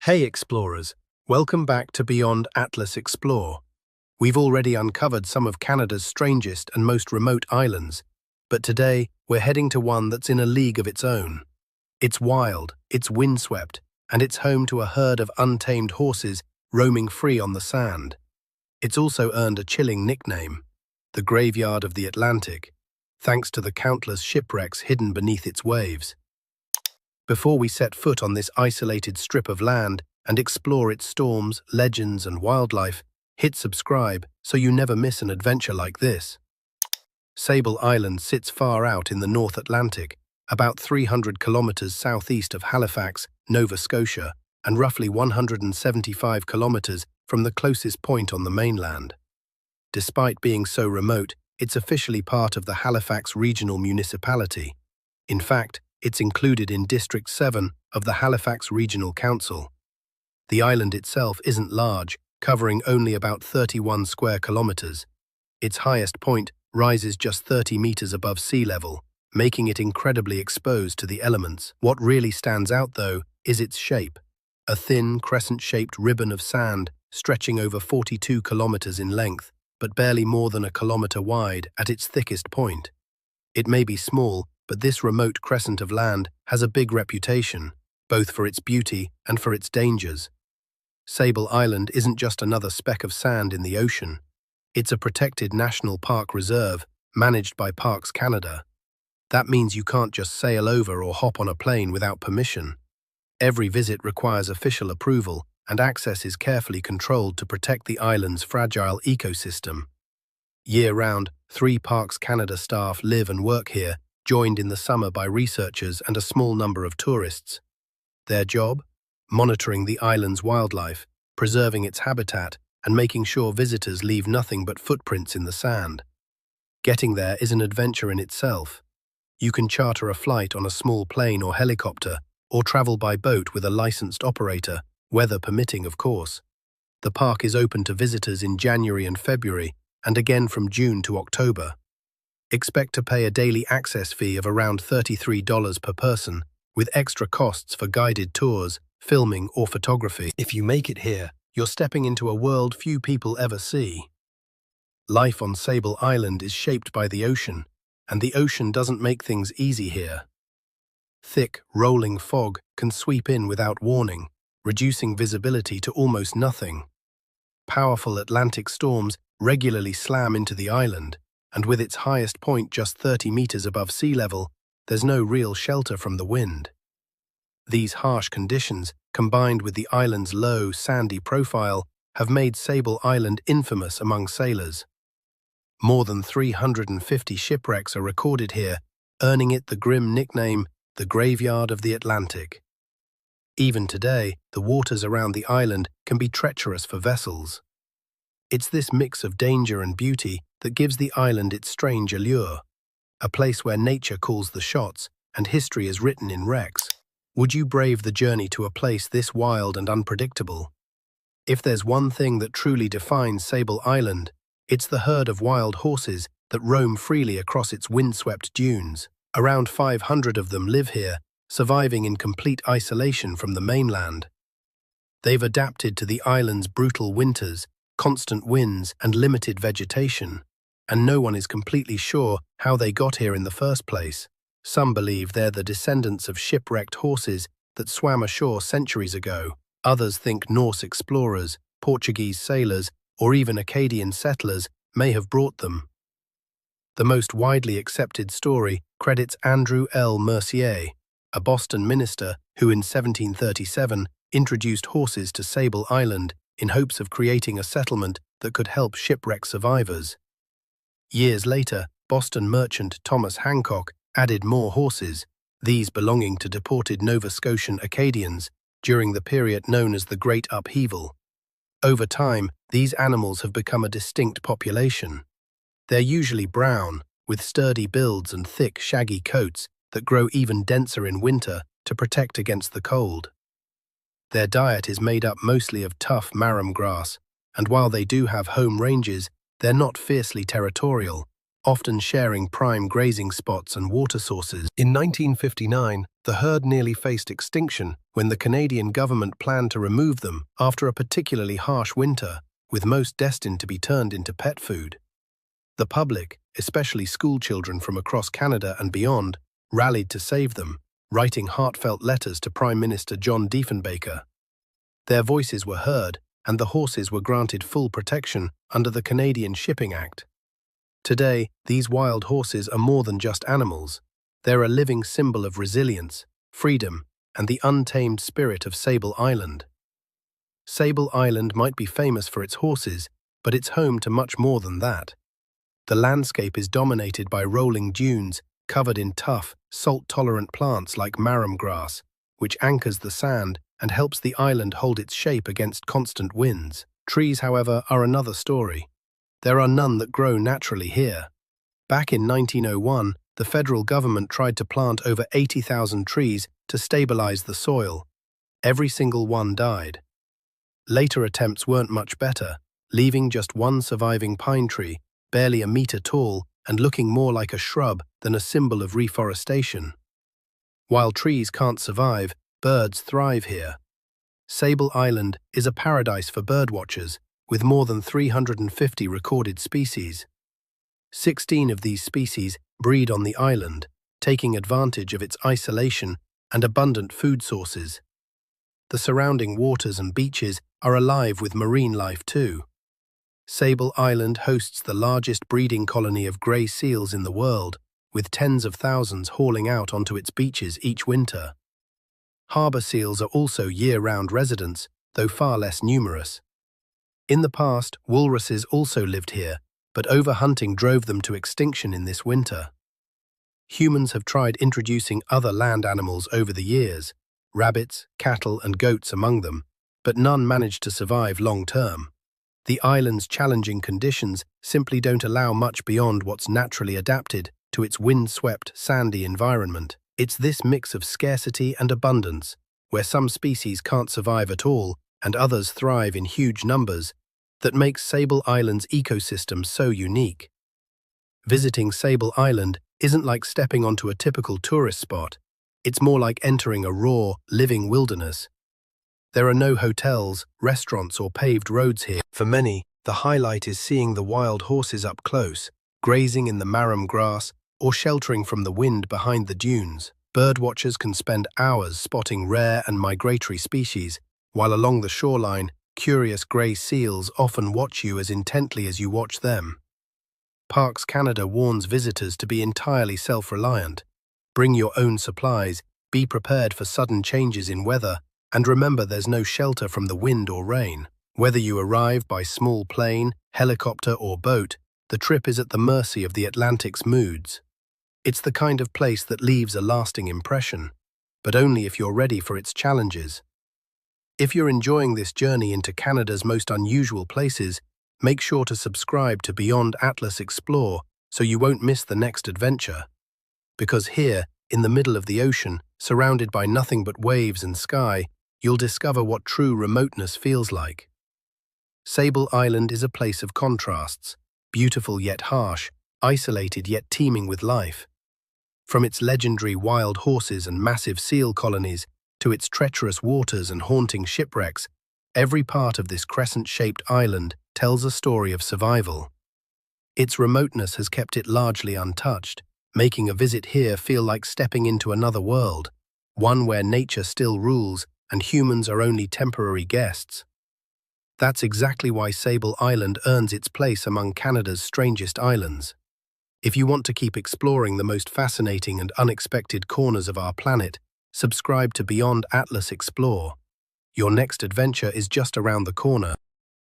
Hey explorers, welcome back to Beyond Atlas Explore. We've already uncovered some of Canada's strangest and most remote islands, but today we're heading to one that's in a league of its own. It's wild, it's windswept, and it's home to a herd of untamed horses roaming free on the sand. It's also earned a chilling nickname, the graveyard of the Atlantic, thanks to the countless shipwrecks hidden beneath its waves. Before we set foot on this isolated strip of land and explore its storms, legends, and wildlife, hit subscribe so you never miss an adventure like this. Sable Island sits far out in the North Atlantic, about 300 kilometers southeast of Halifax, Nova Scotia, and roughly 175 kilometers from the closest point on the mainland. Despite being so remote, it's officially part of the Halifax Regional Municipality. In fact, it's included in District 7 of the Halifax Regional Council. The island itself isn't large, covering only about 31 square kilometers. Its highest point rises just 30 meters above sea level, making it incredibly exposed to the elements. What really stands out, though, is its shape. A thin, crescent-shaped ribbon of sand stretching over 42 kilometers in length, but barely more than a kilometer wide at its thickest point. It may be small, but this remote crescent of land has a big reputation, both for its beauty and for its dangers. Sable Island isn't just another speck of sand in the ocean. It's a protected national park reserve managed by Parks Canada. That means you can't just sail over or hop on a plane without permission. Every visit requires official approval, and access is carefully controlled to protect the island's fragile ecosystem. Year-round, 3 Parks Canada staff live and work here, joined in the summer by researchers and a small number of tourists. Their job? Monitoring the island's wildlife, preserving its habitat, and making sure visitors leave nothing but footprints in the sand. Getting there is an adventure in itself. You can charter a flight on a small plane or helicopter, or travel by boat with a licensed operator, weather permitting, of course. The park is open to visitors in January and February, and again from June to October. Expect to pay a daily access fee of around $33 per person, with extra costs for guided tours, filming, or photography. If you make it here, you're stepping into a world few people ever see. Life on Sable Island is shaped by the ocean, and the ocean doesn't make things easy here. Thick, rolling fog can sweep in without warning, reducing visibility to almost nothing. Powerful Atlantic storms regularly slam into the island, and with its highest point just 30 meters above sea level, there's no real shelter from the wind. These harsh conditions, combined with the island's low, sandy profile, have made Sable Island infamous among sailors. More than 350 shipwrecks are recorded here, earning it the grim nickname, the graveyard of the Atlantic. Even today, the waters around the island can be treacherous for vessels. It's this mix of danger and beauty that gives the island its strange allure, a place where nature calls the shots and history is written in wrecks. Would you brave the journey to a place this wild and unpredictable? If there's one thing that truly defines Sable Island, it's the herd of wild horses that roam freely across its windswept dunes. Around 500 of them live here, surviving in complete isolation from the mainland. They've adapted to the island's brutal winters, constant winds, and limited vegetation, and no one is completely sure how they got here in the first place. Some believe they're the descendants of shipwrecked horses that swam ashore centuries ago. Others think Norse explorers, Portuguese sailors, or even Acadian settlers may have brought them. The most widely accepted story credits Andrew L. Mercier, a Boston minister who in 1737 introduced horses to Sable Island in hopes of creating a settlement that could help shipwreck survivors. Years later, Boston merchant Thomas Hancock added more horses, these belonging to deported Nova Scotian Acadians during the period known as the Great Upheaval. Over time, these animals have become a distinct population. They're usually brown, with sturdy builds and thick, shaggy coats that grow even denser in winter to protect against the cold. Their diet is made up mostly of tough marram grass, and while they do have home ranges, they're not fiercely territorial, often sharing prime grazing spots and water sources. In 1959, the herd nearly faced extinction when the Canadian government planned to remove them after a particularly harsh winter, with most destined to be turned into pet food. The public, especially schoolchildren from across Canada and beyond, rallied to save them, writing heartfelt letters to Prime Minister John Diefenbaker. Their voices were heard, and the horses were granted full protection under the Canadian Shipping Act. Today, these wild horses are more than just animals. They're a living symbol of resilience, freedom, and the untamed spirit of Sable Island. Sable Island might be famous for its horses, but it's home to much more than that. The landscape is dominated by rolling dunes covered in tough, salt-tolerant plants like marram grass, which anchors the sand and helps the island hold its shape against constant winds. Trees, however, are another story. There are none that grow naturally here. Back in 1901, the federal government tried to plant over 80,000 trees to stabilize the soil. Every single one died. Later attempts weren't much better, leaving just one surviving pine tree, barely a meter tall and looking more like a shrub than a symbol of reforestation. While trees can't survive, birds thrive here. Sable Island is a paradise for birdwatchers, with more than 350 recorded species. 16 of these species breed on the island, taking advantage of its isolation and abundant food sources. The surrounding waters and beaches are alive with marine life too. Sable Island hosts the largest breeding colony of grey seals in the world, with tens of thousands hauling out onto its beaches each winter. Harbour seals are also year-round residents, though far less numerous. In the past, walruses also lived here, but overhunting drove them to extinction in this winter. Humans have tried introducing other land animals over the years, rabbits, cattle and goats among them, but none managed to survive long-term. The island's challenging conditions simply don't allow much beyond what's naturally adapted to its windswept, sandy environment. It's this mix of scarcity and abundance, where some species can't survive at all and others thrive in huge numbers, that makes Sable Island's ecosystem so unique. Visiting Sable Island isn't like stepping onto a typical tourist spot. It's more like entering a raw, living wilderness. There are no hotels, restaurants or paved roads here. For many, the highlight is seeing the wild horses up close, grazing in the marram grass or sheltering from the wind behind the dunes. Birdwatchers can spend hours spotting rare and migratory species, while along the shoreline, curious grey seals often watch you as intently as you watch them. Parks Canada warns visitors to be entirely self-reliant. Bring your own supplies, be prepared for sudden changes in weather, and remember there's no shelter from the wind or rain. Whether you arrive by small plane, helicopter or boat, the trip is at the mercy of the Atlantic's moods. It's the kind of place that leaves a lasting impression, but only if you're ready for its challenges. If you're enjoying this journey into Canada's most unusual places, make sure to subscribe to Beyond Atlas Explore so you won't miss the next adventure. Because here, in the middle of the ocean, surrounded by nothing but waves and sky, you'll discover what true remoteness feels like. Sable Island is a place of contrasts, beautiful yet harsh, isolated yet teeming with life. From its legendary wild horses and massive seal colonies to its treacherous waters and haunting shipwrecks, every part of this crescent-shaped island tells a story of survival. Its remoteness has kept it largely untouched, making a visit here feel like stepping into another world, one where nature still rules and humans are only temporary guests. That's exactly why Sable Island earns its place among Canada's strangest islands. If you want to keep exploring the most fascinating and unexpected corners of our planet, subscribe to Beyond Atlas Explore. Your next adventure is just around the corner.